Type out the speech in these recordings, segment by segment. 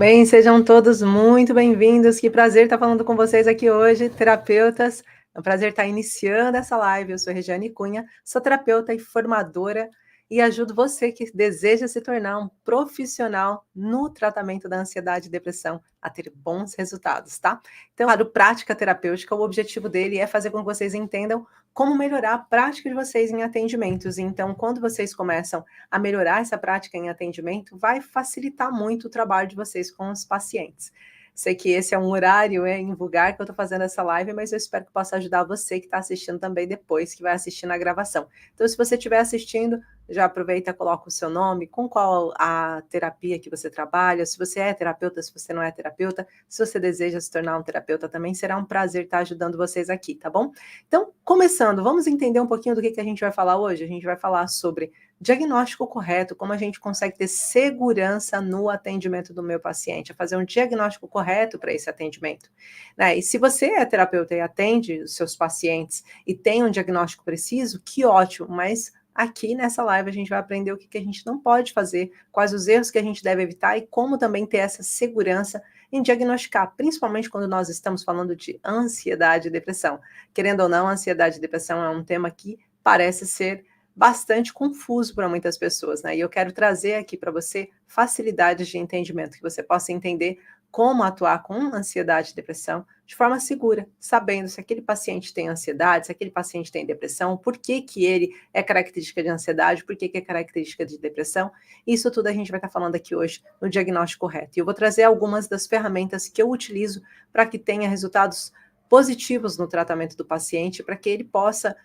Bem, sejam todos muito bem-vindos. Que prazer estar falando com vocês aqui hoje, terapeutas. É um prazer estar iniciando essa live. Eu sou Regiane Cunha, sou terapeuta e formadora e ajudo você que deseja se tornar um profissional no tratamento da ansiedade e depressão a ter bons resultados, tá? Então, claro, prática terapêutica, o objetivo dele é fazer com que vocês entendam como melhorar a prática de vocês em atendimentos. Então, quando vocês começam a melhorar essa prática em atendimento, vai facilitar muito o trabalho de vocês com os pacientes. Sei que esse é um horário em vulgar que eu estou fazendo essa live, mas eu espero que possa ajudar você que está assistindo também depois, que vai assistir na gravação. Então, se você estiver assistindo, já aproveita, coloca o seu nome, com qual a terapia que você trabalha, se você é terapeuta, se você não é terapeuta, se você deseja se tornar um terapeuta também, será um prazer estar ajudando vocês aqui, tá bom? Então, começando, vamos entender um pouquinho do que a gente vai falar hoje? A gente vai falar sobre diagnóstico correto, como a gente consegue ter segurança no atendimento do meu paciente, fazer um diagnóstico correto para esse atendimento. Né? E se você é terapeuta e atende os seus pacientes e tem um diagnóstico preciso, que ótimo, mas aqui nessa live a gente vai aprender o que a gente não pode fazer, quais os erros que a gente deve evitar e como também ter essa segurança em diagnosticar, principalmente quando nós estamos falando de ansiedade e depressão. Querendo ou não, ansiedade e depressão é um tema que parece ser bastante confuso para muitas pessoas, né? E eu quero trazer aqui para você facilidades de entendimento, que você possa entender como atuar com ansiedade e depressão de forma segura, sabendo se aquele paciente tem ansiedade, se aquele paciente tem depressão, por que ele é característica de ansiedade, por que é característica de depressão. Isso tudo a gente vai estar falando aqui hoje no diagnóstico correto. E eu vou trazer algumas das ferramentas que eu utilizo para que tenha resultados positivos no tratamento do paciente, para que ele possa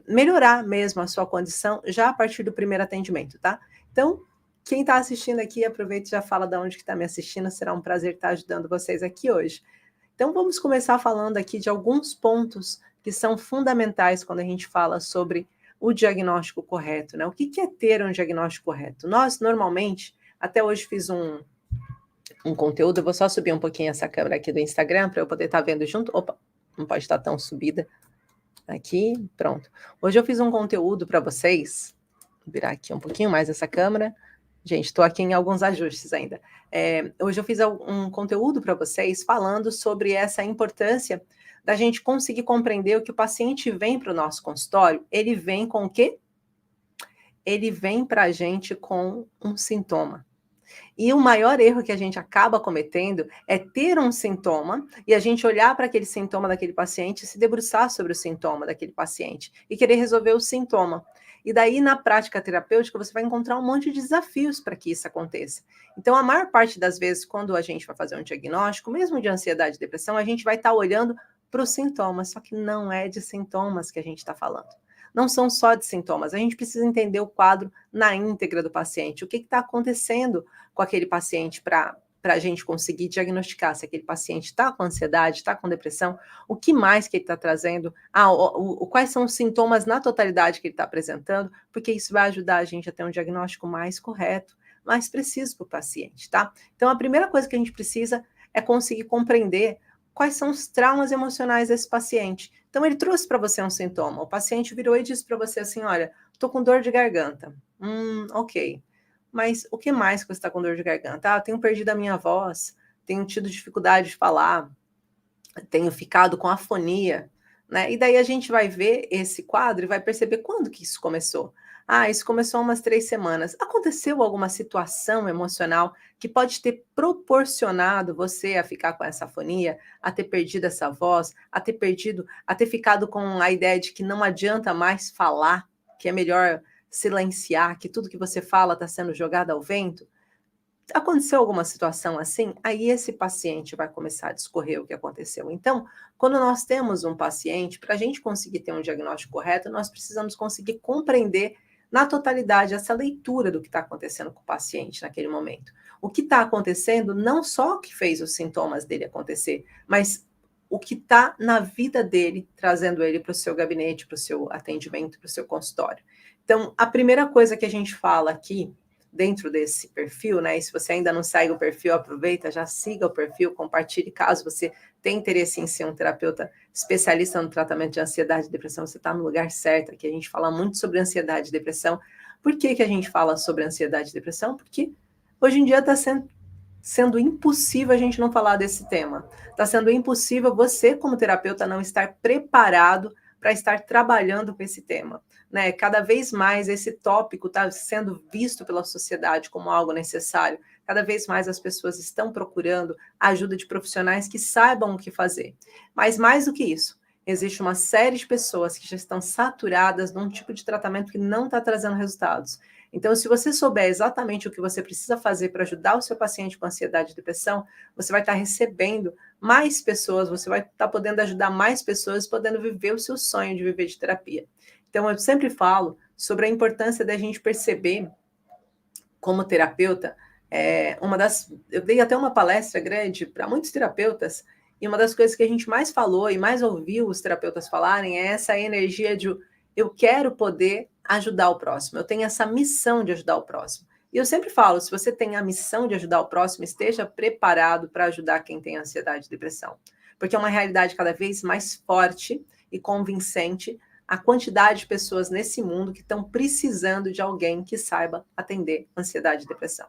melhorar mesmo a sua condição já a partir do primeiro atendimento, tá? Então, quem está assistindo aqui, aproveita e já fala de onde que está me assistindo, será um prazer estar ajudando vocês aqui hoje. Então, vamos começar falando aqui de alguns pontos que são fundamentais quando a gente fala sobre o diagnóstico correto, né? O que é ter um diagnóstico correto? Nós, normalmente, até hoje fiz um conteúdo, eu vou só subir um pouquinho essa câmera aqui do Instagram para eu poder estar vendo junto. Opa, não pode estar tão subida. Aqui, pronto. Hoje eu fiz um conteúdo para vocês, vou virar aqui um pouquinho mais essa câmera. Gente, estou aqui em alguns ajustes ainda. Hoje eu fiz um conteúdo para vocês falando sobre essa importância da gente conseguir compreender o que o paciente vem para o nosso consultório. Ele vem com o quê? Ele vem para a gente com um sintoma. E o maior erro que a gente acaba cometendo é ter um sintoma e a gente olhar para aquele sintoma daquele paciente, se debruçar sobre o sintoma daquele paciente e querer resolver o sintoma. E daí, na prática terapêutica, você vai encontrar um monte de desafios para que isso aconteça. Então, a maior parte das vezes, quando a gente vai fazer um diagnóstico, mesmo de ansiedade e depressão, a gente vai estar olhando para os sintomas, só que não é de sintomas que a gente está falando. Não são só de sintomas, a gente precisa entender o quadro na íntegra do paciente, o que está acontecendo com aquele paciente para a gente conseguir diagnosticar se aquele paciente está com ansiedade, está com depressão, o que mais que ele está trazendo, quais são os sintomas na totalidade que ele está apresentando, porque isso vai ajudar a gente a ter um diagnóstico mais correto, mais preciso para o paciente, tá? Então, a primeira coisa que a gente precisa é conseguir compreender quais são os traumas emocionais desse paciente. Então, ele trouxe para você um sintoma, o paciente virou e disse para você assim, olha, estou com dor de garganta. Ok. Mas o que mais que você está com dor de garganta? Eu tenho perdido a minha voz, tenho tido dificuldade de falar, tenho ficado com afonia, né? E daí a gente vai ver esse quadro e vai perceber quando que isso começou. Isso começou há umas 3 semanas. Aconteceu alguma situação emocional que pode ter proporcionado você a ficar com essa afonia, a ter perdido essa voz, a ter ficado com a ideia de que não adianta mais falar, que é melhor silenciar, que tudo que você fala está sendo jogado ao vento? Aconteceu alguma situação assim? Aí esse paciente vai começar a discorrer o que aconteceu. Então, quando nós temos um paciente, para a gente conseguir ter um diagnóstico correto, nós precisamos conseguir compreender na totalidade essa leitura do que está acontecendo com o paciente naquele momento. O que está acontecendo, não só o que fez os sintomas dele acontecer, mas o que está na vida dele, trazendo ele para o seu gabinete, para o seu atendimento, para o seu consultório. Então, a primeira coisa que a gente fala aqui, dentro desse perfil, né? E se você ainda não segue o perfil, aproveita, já siga o perfil, compartilhe. Caso você tenha interesse em ser um terapeuta especialista no tratamento de ansiedade e depressão, você está no lugar certo. Aqui a gente fala muito sobre ansiedade e depressão. Por que a gente fala sobre ansiedade e depressão? Porque hoje em dia está sendo sendo impossível a gente não falar desse tema. Está sendo impossível você, como terapeuta, não estar preparado para estar trabalhando com esse tema. Né? Cada vez mais esse tópico está sendo visto pela sociedade como algo necessário. Cada vez mais as pessoas estão procurando a ajuda de profissionais que saibam o que fazer. Mas mais do que isso, existe uma série de pessoas que já estão saturadas num tipo de tratamento que não está trazendo resultados. Então, se você souber exatamente o que você precisa fazer para ajudar o seu paciente com ansiedade e depressão, você vai estar recebendo mais pessoas, você vai estar podendo ajudar mais pessoas, podendo viver o seu sonho de viver de terapia. Então, eu sempre falo sobre a importância da gente perceber, como terapeuta, eu dei até uma palestra grande para muitos terapeutas, e uma das coisas que a gente mais falou e mais ouviu os terapeutas falarem é essa energia de eu quero poder ajudar o próximo, eu tenho essa missão de ajudar o próximo. E eu sempre falo, se você tem a missão de ajudar o próximo, esteja preparado para ajudar quem tem ansiedade e depressão. Porque é uma realidade cada vez mais forte e convincente a quantidade de pessoas nesse mundo que estão precisando de alguém que saiba atender ansiedade e depressão.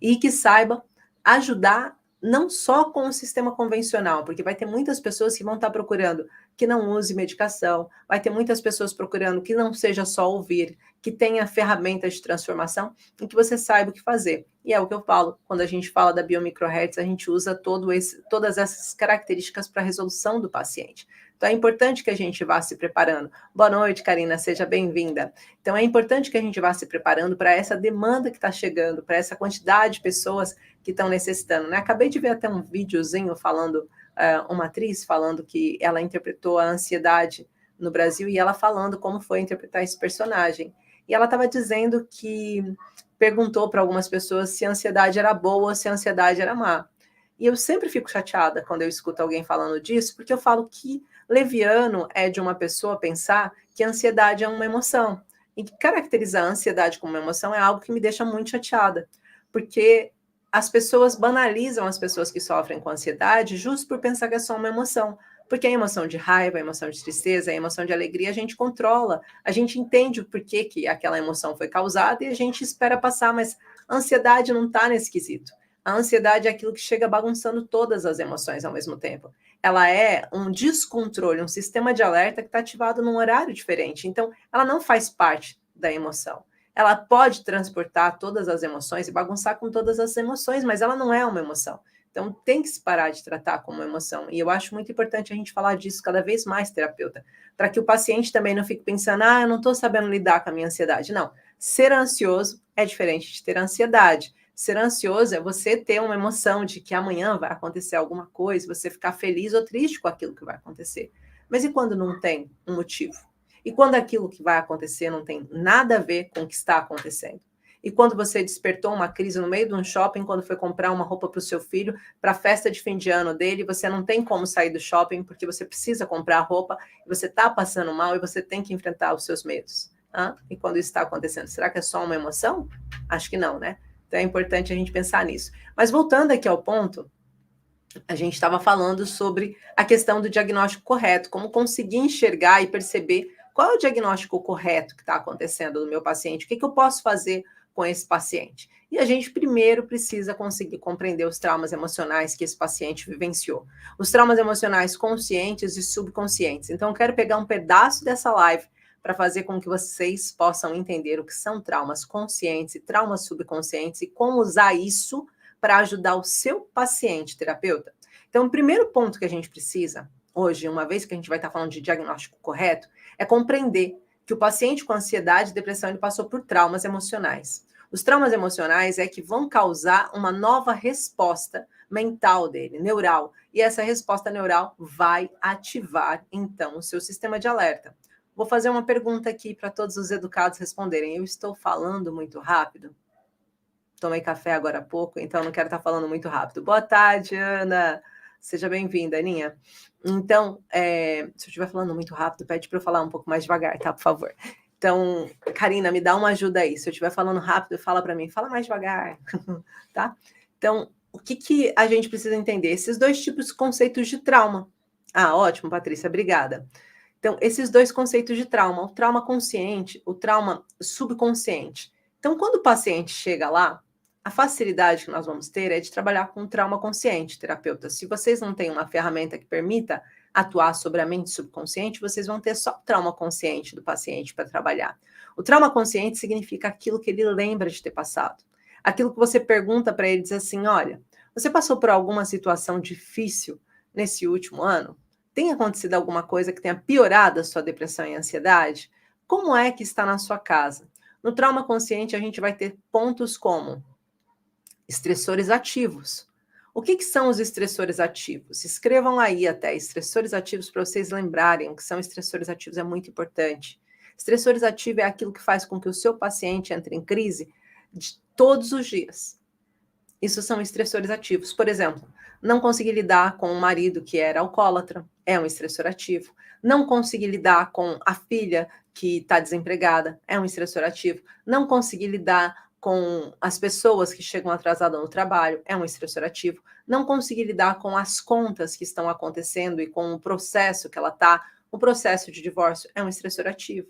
E que saiba ajudar não só com o sistema convencional, porque vai ter muitas pessoas que vão estar procurando que não use medicação, vai ter muitas pessoas procurando que não seja só ouvir, que tenha ferramentas de transformação e que você saiba o que fazer. E é o que eu falo, quando a gente fala da biomicrohertz, a gente usa todas essas características para a resolução do paciente. Então é importante que a gente vá se preparando. Boa noite, Karina, seja bem-vinda. Então é importante que a gente vá se preparando para essa demanda que está chegando, para essa quantidade de pessoas que estão necessitando. Né? Acabei de ver até um videozinho falando, uma atriz falando que ela interpretou a ansiedade no Brasil e ela falando como foi interpretar esse personagem. E ela estava dizendo que perguntou para algumas pessoas se a ansiedade era boa ou se a ansiedade era má. E eu sempre fico chateada quando eu escuto alguém falando disso, porque eu falo que leviano é de uma pessoa pensar que a ansiedade é uma emoção. E que caracterizar a ansiedade como uma emoção é algo que me deixa muito chateada, porque as pessoas banalizam as pessoas que sofrem com ansiedade justo por pensar que é só uma emoção. Porque a emoção de raiva, a emoção de tristeza, a emoção de alegria, a gente controla, a gente entende o porquê que aquela emoção foi causada e a gente espera passar, mas a ansiedade não está nesse quesito. A ansiedade é aquilo que chega bagunçando todas as emoções ao mesmo tempo. Ela é um descontrole, um sistema de alerta que está ativado num horário diferente. Então, ela não faz parte da emoção. Ela pode transportar todas as emoções e bagunçar com todas as emoções, mas ela não é uma emoção. Então, tem que se parar de tratar como emoção. E eu acho muito importante a gente falar disso cada vez mais, terapeuta, para que o paciente também não fique pensando, eu não estou sabendo lidar com a minha ansiedade. Não. Ser ansioso é diferente de ter ansiedade. Ser ansioso é você ter uma emoção de que amanhã vai acontecer alguma coisa, você ficar feliz ou triste com aquilo que vai acontecer. Mas e quando não tem um motivo? E quando aquilo que vai acontecer não tem nada a ver com o que está acontecendo? E quando você despertou uma crise no meio de um shopping, quando foi comprar uma roupa para o seu filho, para a festa de fim de ano dele, você não tem como sair do shopping porque você precisa comprar a roupa, você está passando mal e você tem que enfrentar os seus medos. E quando isso está acontecendo, será que é só uma emoção? Acho que não, né? Então é importante a gente pensar nisso. Mas voltando aqui ao ponto, a gente estava falando sobre a questão do diagnóstico correto, como conseguir enxergar e perceber qual é o diagnóstico correto que está acontecendo no meu paciente, o que eu posso fazer com esse paciente. E a gente primeiro precisa conseguir compreender os traumas emocionais que esse paciente vivenciou. Os traumas emocionais conscientes e subconscientes. Então, eu quero pegar um pedaço dessa live para fazer com que vocês possam entender o que são traumas conscientes e traumas subconscientes e como usar isso para ajudar o seu paciente, terapeuta. Então, o primeiro ponto que a gente precisa, hoje, uma vez que a gente vai estar falando de diagnóstico correto, é compreender que o paciente com ansiedade e depressão ele passou por traumas emocionais. Os traumas emocionais é que vão causar uma nova resposta mental dele, neural, e essa resposta neural vai ativar, então, o seu sistema de alerta. Vou fazer uma pergunta aqui para todos os educados responderem. Eu estou falando muito rápido? Tomei café agora há pouco, então não quero estar falando muito rápido. Boa tarde, Ana. Seja bem-vinda, Aninha. Então, se eu estiver falando muito rápido, pede para eu falar um pouco mais devagar, tá? Por favor. Então, Karina, me dá uma ajuda aí. Se eu estiver falando rápido, fala para mim, fala mais devagar, tá? Então, o que a gente precisa entender? Esses dois tipos de conceitos de trauma. Ótimo, Patrícia, obrigada. Então, esses dois conceitos de trauma, o trauma consciente, o trauma subconsciente. Então, quando o paciente chega lá, A facilidade que nós vamos ter é de trabalhar com trauma consciente, terapeuta. Se vocês não têm uma ferramenta que permita atuar sobre a mente subconsciente, vocês vão ter só o trauma consciente do paciente para trabalhar. O trauma consciente significa aquilo que ele lembra de ter passado. Aquilo que você pergunta para ele, diz assim, olha, você passou por alguma situação difícil nesse último ano? Tem acontecido alguma coisa que tenha piorado a sua depressão e ansiedade? Como é que está na sua casa? No trauma consciente, a gente vai ter pontos como estressores ativos. O que são os estressores ativos? Escrevam aí até estressores ativos para vocês lembrarem o que são estressores ativos, é muito importante. Estressores ativos é aquilo que faz com que o seu paciente entre em crise de todos os dias. Isso são estressores ativos. Por exemplo, não conseguir lidar com um marido que era alcoólatra, é um estressor ativo. Não conseguir lidar com a filha que está desempregada, é um estressor ativo. Não conseguir lidar com as pessoas que chegam atrasadas no trabalho, é um estressor ativo. Não conseguir lidar com as contas que estão acontecendo e com o processo que ela está, o processo de divórcio, é um estressor ativo.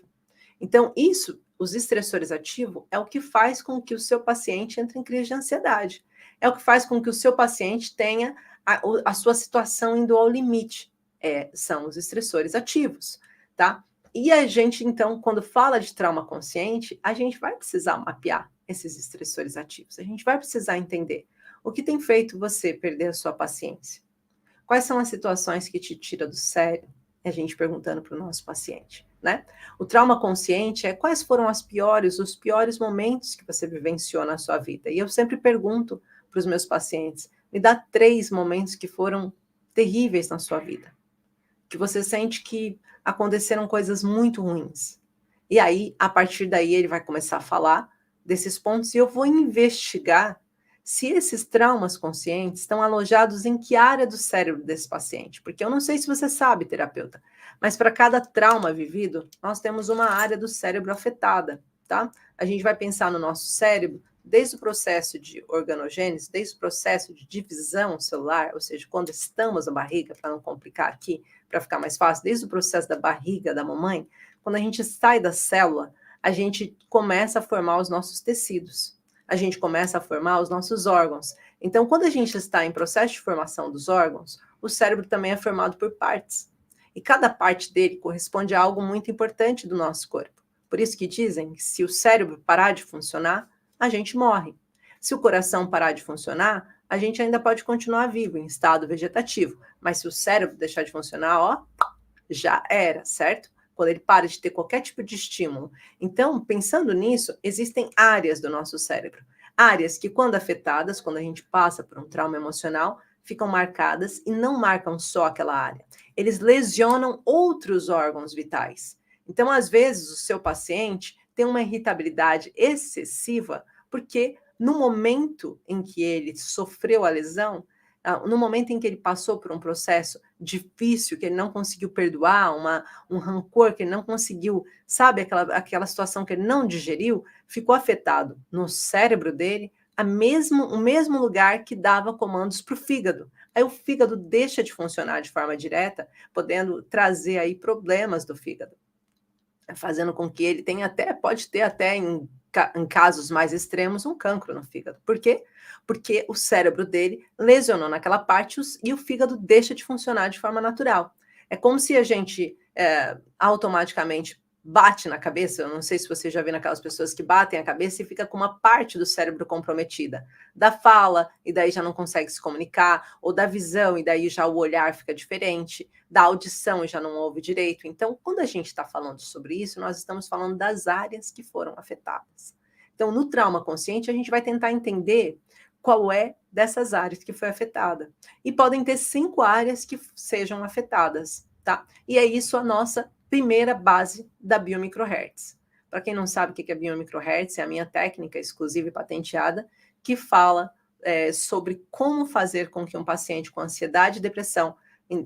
Então, isso, os estressores ativos, é o que faz com que o seu paciente entre em crise de ansiedade. É o que faz com que o seu paciente tenha a sua situação indo ao limite. São os estressores ativos, tá? E a gente, então, quando fala de trauma consciente, a gente vai precisar mapear esses estressores ativos. A gente vai precisar entender o que tem feito você perder a sua paciência. Quais são as situações que te tiram do sério? A gente perguntando para o nosso paciente, né? O trauma consciente é quais foram os piores momentos que você vivenciou na sua vida. E eu sempre pergunto para os meus pacientes, me dá 3 momentos que foram terríveis na sua vida, que você sente que aconteceram coisas muito ruins. E aí, a partir daí, ele vai começar a falar desses pontos e eu vou investigar se esses traumas conscientes estão alojados em que área do cérebro desse paciente. Porque eu não sei se você sabe, terapeuta, mas para cada trauma vivido, nós temos uma área do cérebro afetada, tá? A gente vai pensar no nosso cérebro desde o processo de organogênese, desde o processo de divisão celular, ou seja, quando estamos na barriga, para não complicar aqui, para ficar mais fácil, desde o processo da barriga da mamãe, quando a gente sai da célula, a gente começa a formar os nossos tecidos, a gente começa a formar os nossos órgãos. Então, quando a gente está em processo de formação dos órgãos, o cérebro também é formado por partes. E cada parte dele corresponde a algo muito importante do nosso corpo. Por isso que dizem que se o cérebro parar de funcionar, a gente morre. Se o coração parar de funcionar, a gente ainda pode continuar vivo, em estado vegetativo. Mas se o cérebro deixar de funcionar, ó, já era, certo? Quando ele para de ter qualquer tipo de estímulo. Então, pensando nisso, existem áreas do nosso cérebro. Áreas que, quando afetadas, quando a gente passa por um trauma emocional, ficam marcadas e não marcam só aquela área. Eles lesionam outros órgãos vitais. Então, às vezes, o seu paciente tem uma irritabilidade excessiva porque no momento em que ele sofreu a lesão, no momento em que ele passou por um processo difícil, que ele não conseguiu perdoar, um rancor que ele não conseguiu, sabe, aquela situação que ele não digeriu, ficou afetado no cérebro dele, o mesmo lugar que dava comandos para o fígado. Aí o fígado deixa de funcionar de forma direta, podendo trazer aí problemas do fígado, fazendo com que ele pode ter até em casos mais extremos, um cancro no fígado. Por quê? Porque o cérebro dele lesionou naquela parte e o fígado deixa de funcionar de forma natural. É como se a gente automaticamente bate na cabeça, eu não sei se você já viu aquelas pessoas que batem a cabeça e fica com uma parte do cérebro comprometida, da fala, e daí já não consegue se comunicar, ou da visão, e daí já o olhar fica diferente, da audição e já não ouve direito. Então, quando a gente está falando sobre isso, nós estamos falando das áreas que foram afetadas. Então, no trauma consciente, a gente vai tentar entender qual é dessas áreas que foi afetada. E podem ter 5 áreas que sejam afetadas, tá? E é isso a nossa primeira base da biomicrohertz. Para quem não sabe o que é biomicrohertz, é a minha técnica exclusiva e patenteada que fala sobre como fazer com que um paciente com ansiedade e depressão,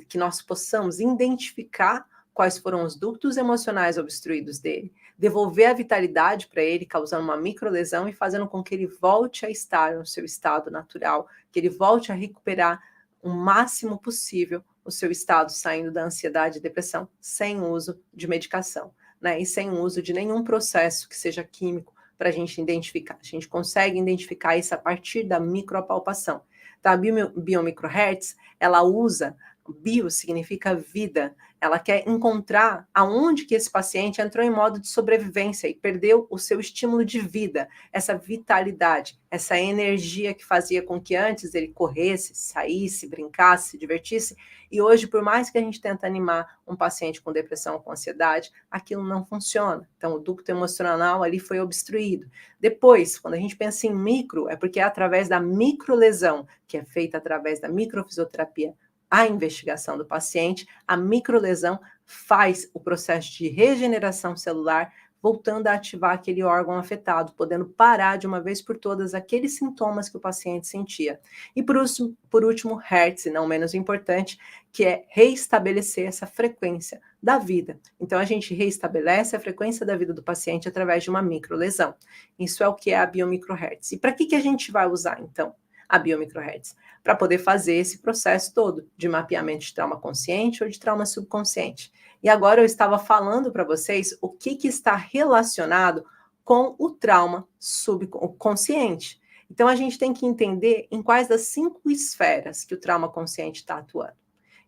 que nós possamos identificar quais foram os ductos emocionais obstruídos dele, devolver a vitalidade para ele, causando uma microlesão e fazendo com que ele volte a estar no seu estado natural, que ele volte a recuperar o máximo possível o seu estado, saindo da ansiedade e depressão sem uso de medicação, né? E sem uso de nenhum processo que seja químico para a gente identificar. A gente consegue identificar isso a partir da micropalpação. Então, a biomicrohertz, ela usa, bio significa vida, ela quer encontrar aonde que esse paciente entrou em modo de sobrevivência e perdeu o seu estímulo de vida, essa vitalidade, essa energia que fazia com que antes ele corresse, saísse, brincasse, se divertisse, e hoje, por mais que a gente tente animar um paciente com depressão ou com ansiedade, aquilo não funciona. Então, o ducto emocional ali foi obstruído. Depois, quando a gente pensa em micro, é porque é através da microlesão, que é feita através da microfisioterapia, a investigação do paciente, a microlesão faz o processo de regeneração celular, voltando a ativar aquele órgão afetado, podendo parar de uma vez por todas aqueles sintomas que o paciente sentia. E por último, Hertz, não menos importante, que é reestabelecer essa frequência da vida. Então, a gente reestabelece a frequência da vida do paciente através de uma microlesão. Isso é o que é a biomicrohertz. E para que a gente vai usar, então, a biomicrohertz? Para poder fazer esse processo todo de mapeamento de trauma consciente ou de trauma subconsciente. E agora eu estava falando para vocês o que está relacionado com o trauma subconsciente. Então, a gente tem que entender em quais das 5 esferas que o trauma consciente está atuando.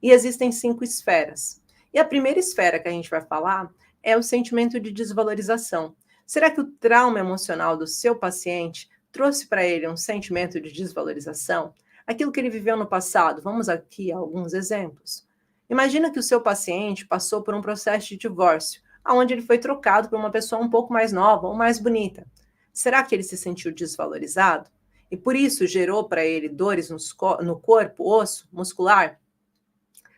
E existem 5 esferas. E a primeira esfera que a gente vai falar é o sentimento de desvalorização. Será que o trauma emocional do seu paciente trouxe para ele um sentimento de desvalorização? Aquilo que ele viveu no passado, vamos aqui a alguns exemplos. Imagina que o seu paciente passou por um processo de divórcio, onde ele foi trocado por uma pessoa um pouco mais nova ou mais bonita. Será que ele se sentiu desvalorizado? E por isso gerou para ele dores no corpo, osso, muscular?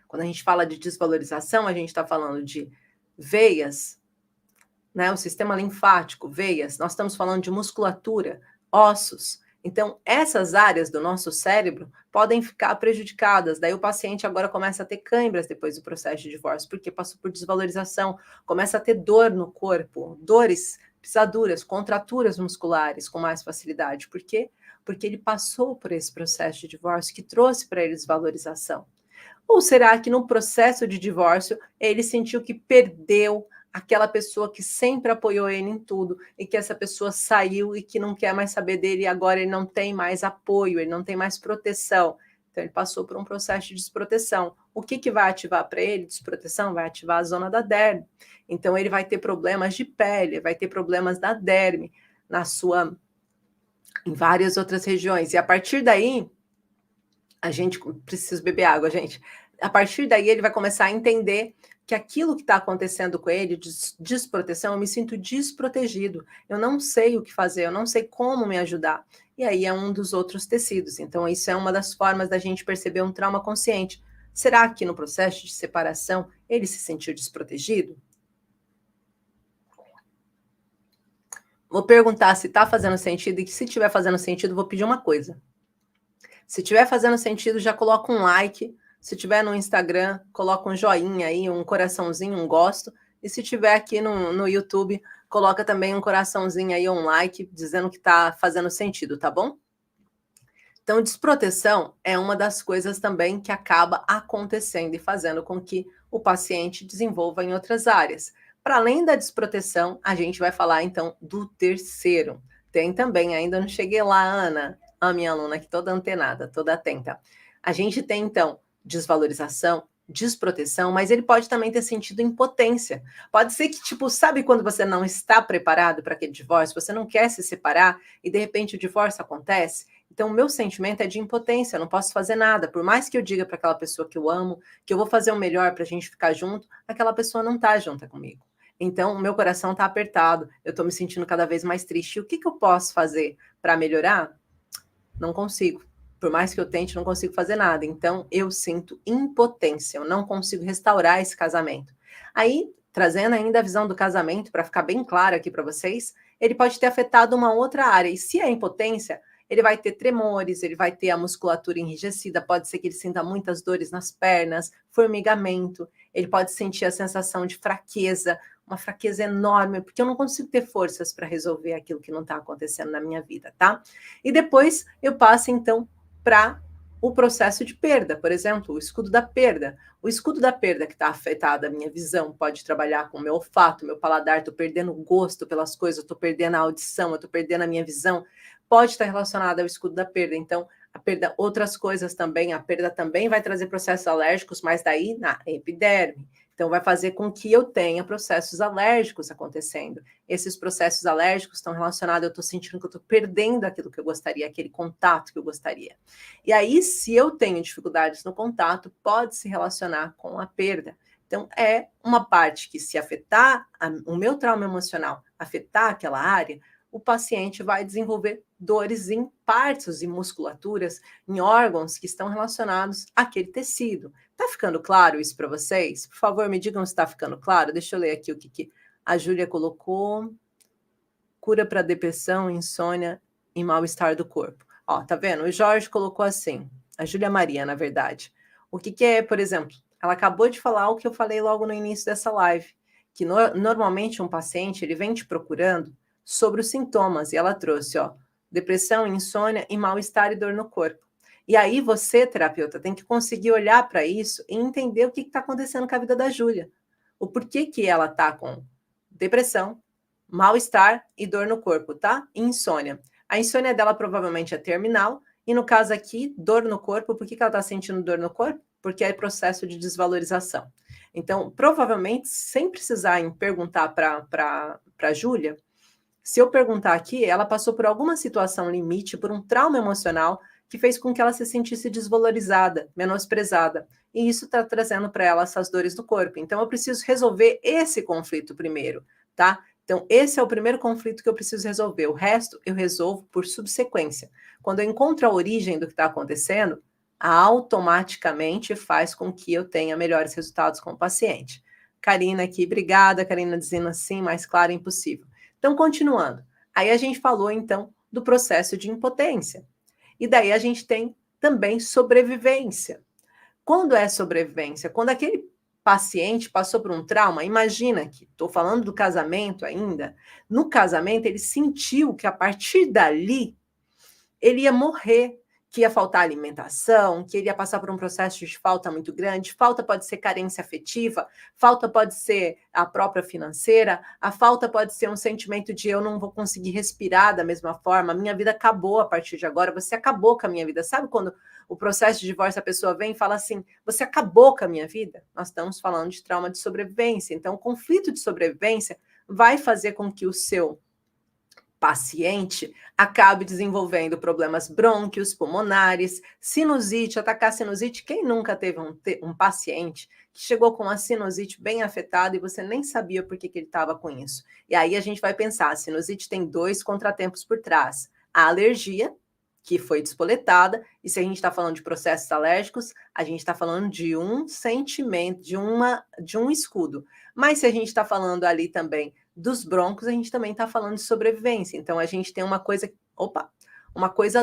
Quando a gente fala de desvalorização, a gente está falando de veias, né? O sistema linfático, veias, nós estamos falando de musculatura, ossos. Então, essas áreas do nosso cérebro podem ficar prejudicadas. Daí o paciente agora começa a ter câimbras depois do processo de divórcio, porque passou por desvalorização, começa a ter dor no corpo, dores, pisaduras, contraturas musculares com mais facilidade. Por quê? Porque ele passou por esse processo de divórcio que trouxe para ele desvalorização. Ou será que no processo de divórcio ele sentiu que perdeu aquela pessoa que sempre apoiou ele em tudo e que essa pessoa saiu e que não quer mais saber dele e agora ele não tem mais apoio, ele não tem mais proteção. Então ele passou por um processo de desproteção. O que vai ativar para ele? Desproteção vai ativar a zona da derme. Então ele vai ter problemas de pele, vai ter problemas da derme em várias outras regiões. E a partir daí, a gente precisa beber água, gente. A partir daí ele vai começar a entender que aquilo que está acontecendo com ele, de desproteção, eu me sinto desprotegido, eu não sei o que fazer, eu não sei como me ajudar. E aí é um dos outros tecidos. Então, isso é uma das formas da gente perceber um trauma consciente. Será que no processo de separação ele se sentiu desprotegido? Vou perguntar se está fazendo sentido, e se estiver fazendo sentido, vou pedir uma coisa. Se estiver fazendo sentido, já coloca um like. Se tiver no Instagram, coloca um joinha aí, um coraçãozinho, um gosto. E se tiver aqui no YouTube, coloca também um coraçãozinho aí, um like, dizendo que está fazendo sentido, tá bom? Então, desproteção é uma das coisas também que acaba acontecendo e fazendo com que o paciente desenvolva em outras áreas. Para além da desproteção, a gente vai falar então do terceiro. Tem também, ainda não cheguei lá, Ana, a minha aluna aqui toda antenada, toda atenta. A gente tem então desvalorização, desproteção, mas ele pode também ter sentido impotência. Pode ser que, tipo, sabe quando você não está preparado para aquele divórcio, você não quer se separar e de repente o divórcio acontece? Então, o meu sentimento é de impotência, eu não posso fazer nada. Por mais que eu diga para aquela pessoa que eu amo, que eu vou fazer o melhor para a gente ficar junto, aquela pessoa não está junta comigo. Então, o meu coração está apertado, eu estou me sentindo cada vez mais triste. E o que eu posso fazer para melhorar? Não consigo. Por mais que eu tente, não consigo fazer nada. Então, eu sinto impotência, eu não consigo restaurar esse casamento. Aí, trazendo ainda a visão do casamento, para ficar bem claro aqui para vocês, ele pode ter afetado uma outra área. E se é impotência, ele vai ter tremores, ele vai ter a musculatura enrijecida, pode ser que ele sinta muitas dores nas pernas, formigamento, ele pode sentir a sensação de fraqueza, uma fraqueza enorme, porque eu não consigo ter forças para resolver aquilo que não está acontecendo na minha vida, tá? E depois eu passo, então, para o processo de perda, por exemplo, o escudo da perda. O escudo da perda que está afetado, a minha visão, pode trabalhar com o meu olfato, meu paladar, estou perdendo o gosto pelas coisas, estou perdendo a audição, eu estou perdendo a minha visão, pode estar relacionada ao escudo da perda. Então, a perda, outras coisas também, a perda também vai trazer processos alérgicos, mas daí na epiderme. Então, vai fazer com que eu tenha processos alérgicos acontecendo. Esses processos alérgicos estão relacionados, eu estou sentindo que eu estou perdendo aquilo que eu gostaria, aquele contato que eu gostaria. E aí, se eu tenho dificuldades no contato, pode se relacionar com a perda. Então, é uma parte que, se afetar o meu trauma emocional, afetar aquela área, o paciente vai desenvolver dores em partes e musculaturas, em órgãos que estão relacionados àquele tecido. Tá ficando claro isso para vocês? Por favor, me digam se está ficando claro. Deixa eu ler aqui o que a Júlia colocou. Cura para depressão, insônia e mal-estar do corpo. Ó, tá vendo? O Jorge colocou assim, a Júlia Maria, na verdade. O que é, por exemplo, ela acabou de falar o que eu falei logo no início dessa live, que normalmente um paciente, ele vem te procurando sobre os sintomas, e ela trouxe, ó, depressão, insônia e mal-estar e dor no corpo. E aí você, terapeuta, tem que conseguir olhar para isso e entender o que está acontecendo com a vida da Júlia. O porquê que ela está com depressão, mal-estar e dor no corpo, tá? E insônia. A insônia dela provavelmente é terminal, e no caso aqui, dor no corpo, por que ela está sentindo dor no corpo? Porque é processo de desvalorização. Então, provavelmente, sem precisar perguntar para a Júlia, se eu perguntar aqui, ela passou por alguma situação limite, por um trauma emocional que fez com que ela se sentisse desvalorizada, menosprezada. E isso está trazendo para ela essas dores no corpo. Então, eu preciso resolver esse conflito primeiro, tá? Então, esse é o primeiro conflito que eu preciso resolver. O resto eu resolvo por subsequência. Quando eu encontro a origem do que está acontecendo, automaticamente faz com que eu tenha melhores resultados com o paciente. Karina aqui, obrigada. Karina dizendo assim, mais claro, impossível. Então, continuando. Aí a gente falou, então, do processo de impotência. E daí a gente tem também sobrevivência. Quando é sobrevivência? Quando aquele paciente passou por um trauma, imagina que, estou falando do casamento ainda, no casamento ele sentiu que a partir dali ele ia morrer, que ia faltar alimentação, que ele ia passar por um processo de falta muito grande. Falta pode ser carência afetiva, falta pode ser a própria financeira, a falta pode ser um sentimento de eu não vou conseguir respirar da mesma forma, minha vida acabou a partir de agora, você acabou com a minha vida. Sabe quando o processo de divórcio, a pessoa vem e fala assim, você acabou com a minha vida? Nós estamos falando de trauma de sobrevivência. Então, o conflito de sobrevivência vai fazer com que o seu paciente acabe desenvolvendo problemas brônquios, pulmonares, sinusite, atacar sinusite. Quem nunca teve um paciente que chegou com a sinusite bem afetada e você nem sabia por que ele estava com isso? E aí a gente vai pensar, a sinusite tem 2 contratempos por trás. A alergia, que foi despoletada, e se a gente está falando de processos alérgicos, a gente está falando de um sentimento, de um escudo. Mas se a gente está falando ali também dos broncos, a gente também está falando de sobrevivência. Então, a gente tem uma coisa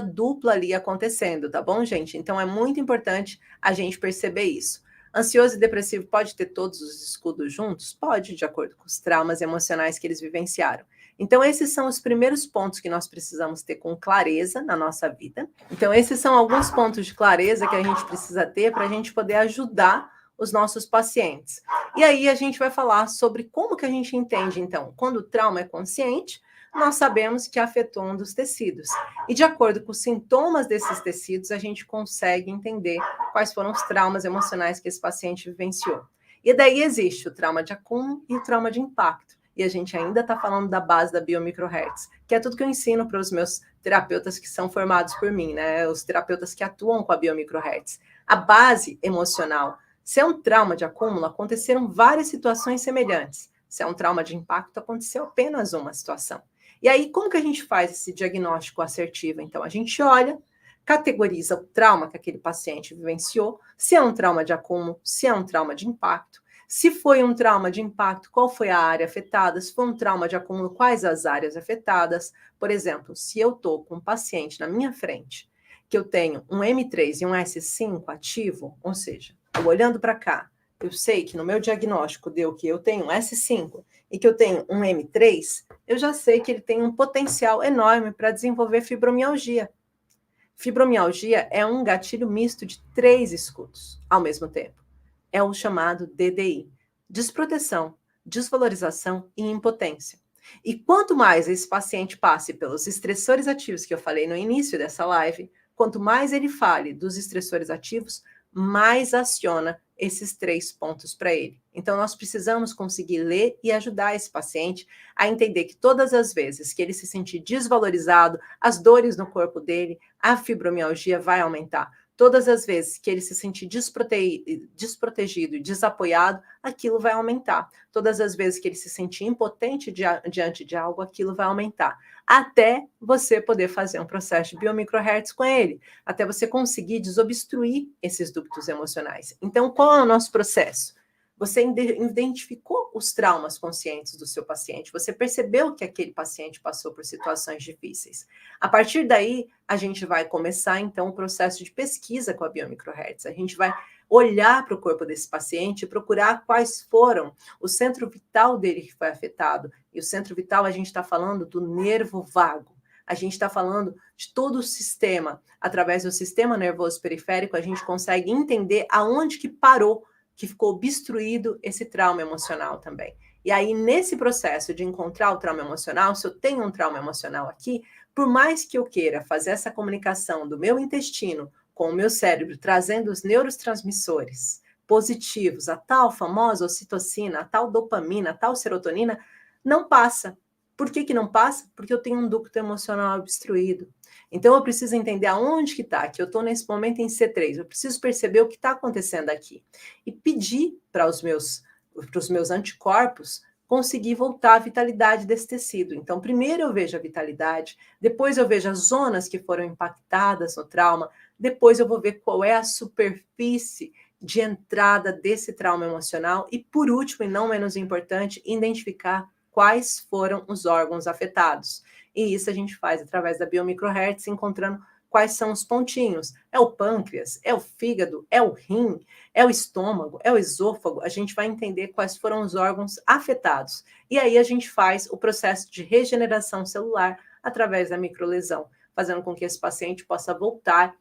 dupla ali acontecendo, tá bom, gente? Então, é muito importante a gente perceber isso. Ansioso e depressivo pode ter todos os escudos juntos? Pode, de acordo com os traumas emocionais que eles vivenciaram. Então, esses são os primeiros pontos que nós precisamos ter com clareza na nossa vida. Então, esses são alguns pontos de clareza que a gente precisa ter para a gente poder ajudar os nossos pacientes. E aí a gente vai falar sobre como que a gente entende, então, quando o trauma é consciente, nós sabemos que afetou um dos tecidos. E de acordo com os sintomas desses tecidos, a gente consegue entender quais foram os traumas emocionais que esse paciente vivenciou. E daí existe o trauma de acúmulo e o trauma de impacto. E a gente ainda está falando da base da biomicrohertz, que é tudo que eu ensino para os meus terapeutas que são formados por mim, né? Os terapeutas que atuam com a biomicrohertz. A base emocional. Se é um trauma de acúmulo, aconteceram várias situações semelhantes. Se é um trauma de impacto, aconteceu apenas uma situação. E aí, como que a gente faz esse diagnóstico assertivo? Então, a gente olha, categoriza o trauma que aquele paciente vivenciou, se é um trauma de acúmulo, se é um trauma de impacto. Se foi um trauma de impacto, qual foi a área afetada? Se foi um trauma de acúmulo, quais as áreas afetadas? Por exemplo, se eu estou com um paciente na minha frente, que eu tenho um M3 e um S5 ativo, ou seja, eu olhando para cá, eu sei que no meu diagnóstico deu que eu tenho um S5 e que eu tenho um M3, eu já sei que ele tem um potencial enorme para desenvolver fibromialgia. Fibromialgia é um gatilho misto de 3 escudos ao mesmo tempo. É o chamado DDI: desproteção, desvalorização e impotência. E quanto mais esse paciente passe pelos estressores ativos que eu falei no início dessa live, quanto mais ele fale dos estressores ativos, mais aciona esses 3 pontos para ele. Então, nós precisamos conseguir ler e ajudar esse paciente a entender que todas as vezes que ele se sentir desvalorizado, as dores no corpo dele, a fibromialgia vai aumentar. Todas as vezes que ele se sentir desprotegido e desapoiado, aquilo vai aumentar. Todas as vezes que ele se sentir impotente diante de algo, aquilo vai aumentar. Até você poder fazer um processo de biomicrohertz com ele, até você conseguir desobstruir esses ductos emocionais. Então, qual é o nosso processo? Você identificou os traumas conscientes do seu paciente, você percebeu que aquele paciente passou por situações difíceis. A partir daí, a gente vai começar, então, o processo de pesquisa com a biomicrohertz. A gente vai olhar para o corpo desse paciente e procurar quais foram o centro vital dele que foi afetado. E o centro vital, a gente está falando do nervo vago. A gente está falando de todo o sistema. Através do sistema nervoso periférico, a gente consegue entender aonde que parou, que ficou obstruído esse trauma emocional também. E aí, nesse processo de encontrar o trauma emocional, se eu tenho um trauma emocional aqui, por mais que eu queira fazer essa comunicação do meu intestino com o meu cérebro, trazendo os neurotransmissores positivos, a tal famosa ocitocina, a tal dopamina, a tal serotonina, não passa. Por que não passa? Porque eu tenho um ducto emocional obstruído. Então, eu preciso entender aonde que está, que eu estou nesse momento em C3. Eu preciso perceber o que está acontecendo aqui. E pedir para os meus anticorpos conseguir voltar à vitalidade desse tecido. Então, primeiro eu vejo a vitalidade, depois eu vejo as zonas que foram impactadas no trauma, depois eu vou ver qual é a superfície de entrada desse trauma emocional e, por último, e não menos importante, identificar quais foram os órgãos afetados. E isso a gente faz através da biomicrohertz, encontrando quais são os pontinhos. É o pâncreas, é o fígado, é o rim, é o estômago, é o esôfago. A gente vai entender quais foram os órgãos afetados. E aí a gente faz o processo de regeneração celular através da microlesão, fazendo com que esse paciente possa voltar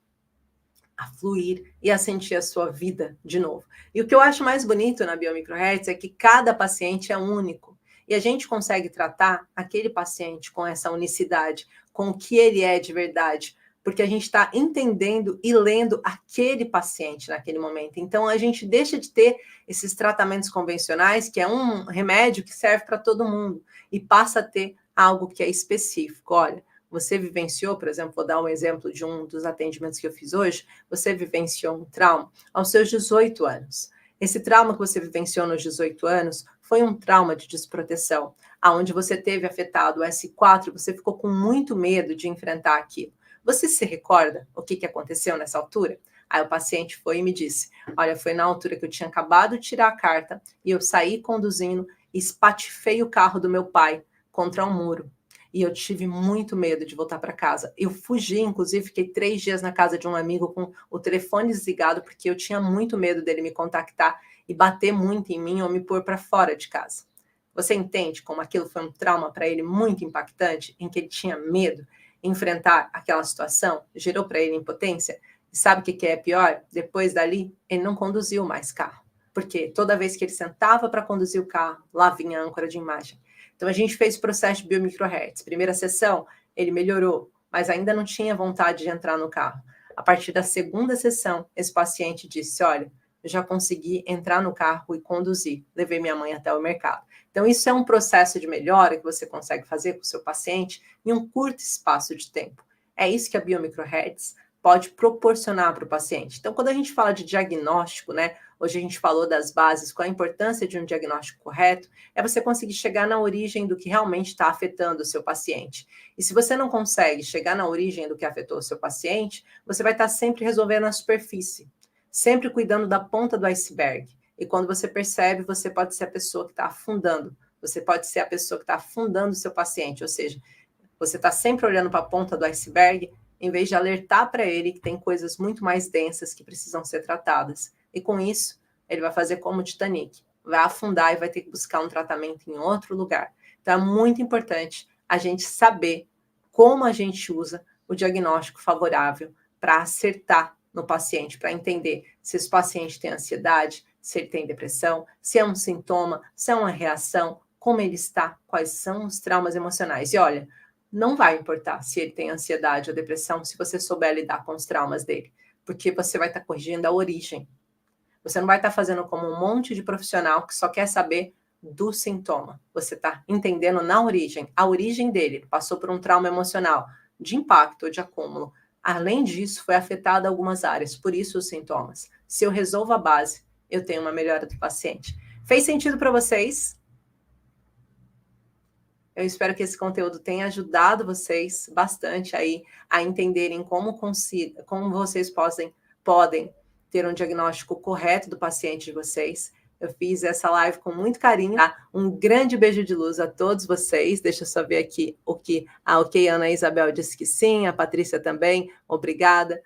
a fluir e a sentir a sua vida de novo. E o que eu acho mais bonito na biomicrohertz é que cada paciente é único. E a gente consegue tratar aquele paciente com essa unicidade, com o que ele é de verdade, porque a gente está entendendo e lendo aquele paciente naquele momento. Então, a gente deixa de ter esses tratamentos convencionais, que é um remédio que serve para todo mundo, e passa a ter algo que é específico. Olha, você vivenciou, por exemplo, vou dar um exemplo de um dos atendimentos que eu fiz hoje, você vivenciou um trauma aos seus 18 anos. Esse trauma que você vivenciou nos 18 anos foi um trauma de desproteção, aonde você teve afetado o S4, você ficou com muito medo de enfrentar aquilo. Você se recorda o que aconteceu nessa altura? Aí o paciente foi e me disse, olha, foi na altura que eu tinha acabado de tirar a carta e eu saí conduzindo e espatifei o carro do meu pai contra um muro. E eu tive muito medo de voltar para casa. Eu fugi, inclusive, fiquei 3 dias na casa de um amigo com o telefone desligado, porque eu tinha muito medo dele me contactar e bater muito em mim ou me pôr para fora de casa. Você entende como aquilo foi um trauma para ele muito impactante, em que ele tinha medo de enfrentar aquela situação, gerou para ele impotência? E sabe o que é pior? Depois dali, ele não conduziu mais carro, porque toda vez que ele sentava para conduzir o carro, lá vinha a âncora de imagem. Então, a gente fez o processo de biomicrohertz. Primeira sessão, ele melhorou, mas ainda não tinha vontade de entrar no carro. A partir da segunda sessão, esse paciente disse, olha, eu já consegui entrar no carro e conduzir. Levei minha mãe até o mercado. Então, isso é um processo de melhora que você consegue fazer com o seu paciente em um curto espaço de tempo. É isso que a biomicrohertz pode proporcionar para o paciente. Então, quando a gente fala de diagnóstico, né? Hoje a gente falou das bases, qual a importância de um diagnóstico correto, é você conseguir chegar na origem do que realmente está afetando o seu paciente. E se você não consegue chegar na origem do que afetou o seu paciente, você vai estar sempre resolvendo a superfície, sempre cuidando da ponta do iceberg. E quando você percebe, você pode ser a pessoa que está afundando, você pode ser a pessoa que está afundando o seu paciente, ou seja, você está sempre olhando para a ponta do iceberg, em vez de alertar para ele que tem coisas muito mais densas que precisam ser tratadas. E com isso, ele vai fazer como o Titanic, vai afundar e vai ter que buscar um tratamento em outro lugar. Então, é muito importante a gente saber como a gente usa o diagnóstico favorável para acertar no paciente, para entender se esse paciente tem ansiedade, se ele tem depressão, se é um sintoma, se é uma reação, como ele está, quais são os traumas emocionais. E olha, não vai importar se ele tem ansiedade ou depressão se você souber lidar com os traumas dele, porque você vai estar corrigindo a origem. Você não vai estar fazendo como um monte de profissional que só quer saber do sintoma. Você está entendendo na origem, a origem dele. Passou por um trauma emocional, de impacto ou de acúmulo. Além disso, foi afetada algumas áreas, por isso os sintomas. Se eu resolvo a base, eu tenho uma melhora do paciente. Fez sentido para vocês? Eu espero que esse conteúdo tenha ajudado vocês bastante aí a entenderem como vocês podem ter um diagnóstico correto do paciente de vocês. Eu fiz essa live com muito carinho, tá? Um grande beijo de luz a todos vocês. Deixa eu só ver aqui o que... ok, a Ana Isabel disse que sim, a Patrícia também, obrigada.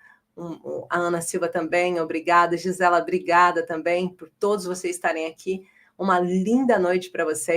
A Ana Silva também, obrigada. Gisela, obrigada também por todos vocês estarem aqui. Uma linda noite para vocês.